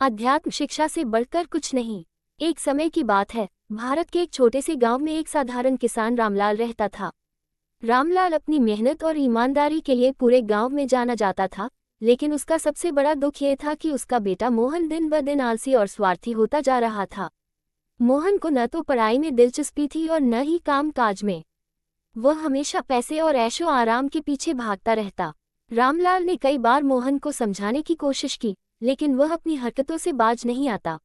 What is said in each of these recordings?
अध्यात्म शिक्षा से बढ़कर कुछ नहीं। एक समय की बात है, भारत के एक छोटे से गांव में एक साधारण किसान रामलाल रहता था। रामलाल अपनी मेहनत और ईमानदारी के लिए पूरे गांव में जाना जाता था, लेकिन उसका सबसे बड़ा दुख ये था कि उसका बेटा मोहन दिन ब दिन आलसी और स्वार्थी होता जा रहा था। मोहन को न तो पढ़ाई में दिलचस्पी थी और न ही काम काज में। वह हमेशा पैसे और ऐशो आराम के पीछे भागता रहता। रामलाल ने कई बार मोहन को समझाने की कोशिश की, लेकिन वह अपनी हरकतों से बाज नहीं आता।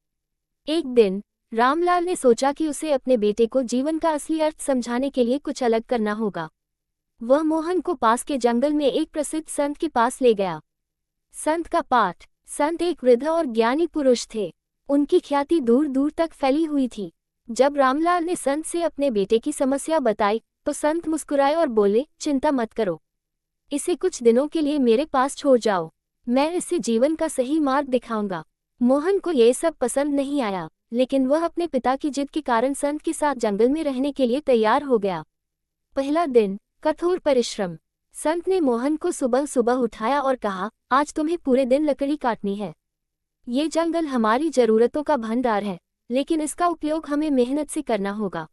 एक दिन रामलाल ने सोचा कि उसे अपने बेटे को जीवन का असली अर्थ समझाने के लिए कुछ अलग करना होगा। वह मोहन को पास के जंगल में एक प्रसिद्ध संत के पास ले गया। संत का पाठ। संत एक वृद्ध और ज्ञानी पुरुष थे। उनकी ख्याति दूर दूर तक फैली हुई थी। जब रामलाल ने संत से अपने बेटे की समस्या बताई तो संत मुस्कुराए और बोले, चिंता मत करो, इसे कुछ दिनों के लिए मेरे पास छोड़ जाओ, मैं इसे जीवन का सही मार्ग दिखाऊंगा। मोहन को यह सब पसंद नहीं आया, लेकिन वह अपने पिता की जिद के कारण संत के साथ जंगल में रहने के लिए तैयार हो गया। पहला दिन, कठोर परिश्रम। संत ने मोहन को सुबह सुबह उठाया और कहा, आज तुम्हें पूरे दिन लकड़ी काटनी है। ये जंगल हमारी जरूरतों का भंडार है, लेकिन इसका उपयोग हमें मेहनत से करना होगा।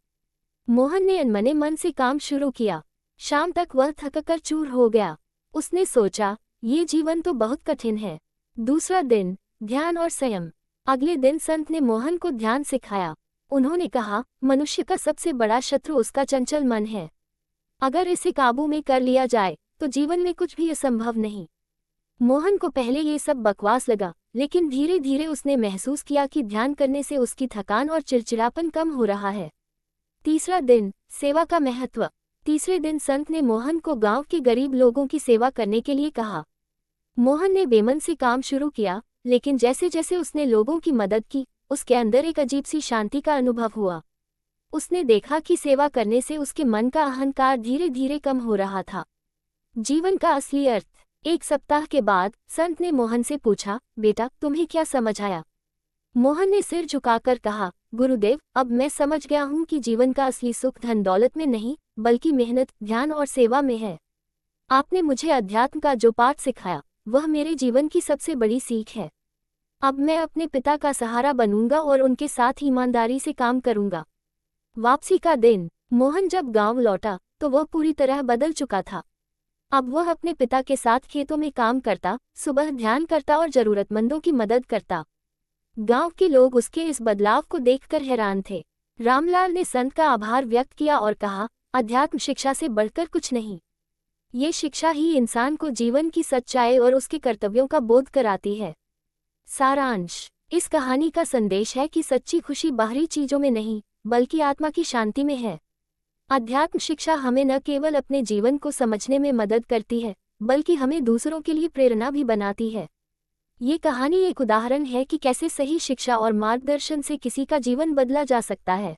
मोहन ने अनमने मन से काम शुरू किया। शाम तक वह थककर चूर हो गया। उसने सोचा, ये जीवन तो बहुत कठिन है। दूसरा दिन, ध्यान और संयम। अगले दिन संत ने मोहन को ध्यान सिखाया। उन्होंने कहा, मनुष्य का सबसे बड़ा शत्रु उसका चंचल मन है। अगर इसे काबू में कर लिया जाए तो जीवन में कुछ भी असंभव नहीं। मोहन को पहले ये सब बकवास लगा, लेकिन धीरे धीरे उसने महसूस किया कि ध्यान करने से उसकी थकान और चिड़चिड़ापन कम हो रहा है। तीसरा दिन, सेवा का महत्व। तीसरे दिन संत ने मोहन को गांव के गरीब लोगों की सेवा करने के लिए कहा। मोहन ने बेमन से काम शुरू किया, लेकिन जैसे जैसे उसने लोगों की मदद की, उसके अंदर एक अजीब सी शांति का अनुभव हुआ। उसने देखा कि सेवा करने से उसके मन का अहंकार धीरे धीरे कम हो रहा था। जीवन का असली अर्थ। एक सप्ताह के बाद संत ने मोहन से पूछा, बेटा तुम्हें क्या समझ आया? मोहन ने सिर झुकाकर कहा, गुरुदेव, अब मैं समझ गया हूँ कि जीवन का असली सुख धन दौलत में नहीं, बल्कि मेहनत, ध्यान और सेवा में है। आपने मुझे अध्यात्म का जो पाठ सिखाया, वह मेरे जीवन की सबसे बड़ी सीख है। अब मैं अपने पिता का सहारा बनूंगा और उनके साथ ईमानदारी से काम करूंगा। वापसी का दिन। मोहन जब गांव लौटा तो वह पूरी तरह बदल चुका था। अब वह अपने पिता के साथ खेतों में काम करता, सुबह ध्यान करता और जरूरतमंदों की मदद करता। गांव के लोग उसके इस बदलाव को देखकर हैरान थे। रामलाल ने संत का आभार व्यक्त किया और कहा, अध्यात्म शिक्षा से बढ़कर कुछ नहीं। ये शिक्षा ही इंसान को जीवन की सच्चाई और उसके कर्तव्यों का बोध कराती है। सारांश। इस कहानी का संदेश है कि सच्ची खुशी बाहरी चीजों में नहीं, बल्कि आत्मा की शांति में है। अध्यात्म शिक्षा हमें न केवल अपने जीवन को समझने में मदद करती है, बल्कि हमें दूसरों के लिए प्रेरणा भी बनाती है। ये कहानी एक उदाहरण है कि कैसे सही शिक्षा और मार्गदर्शन से किसी का जीवन बदला जा सकता है।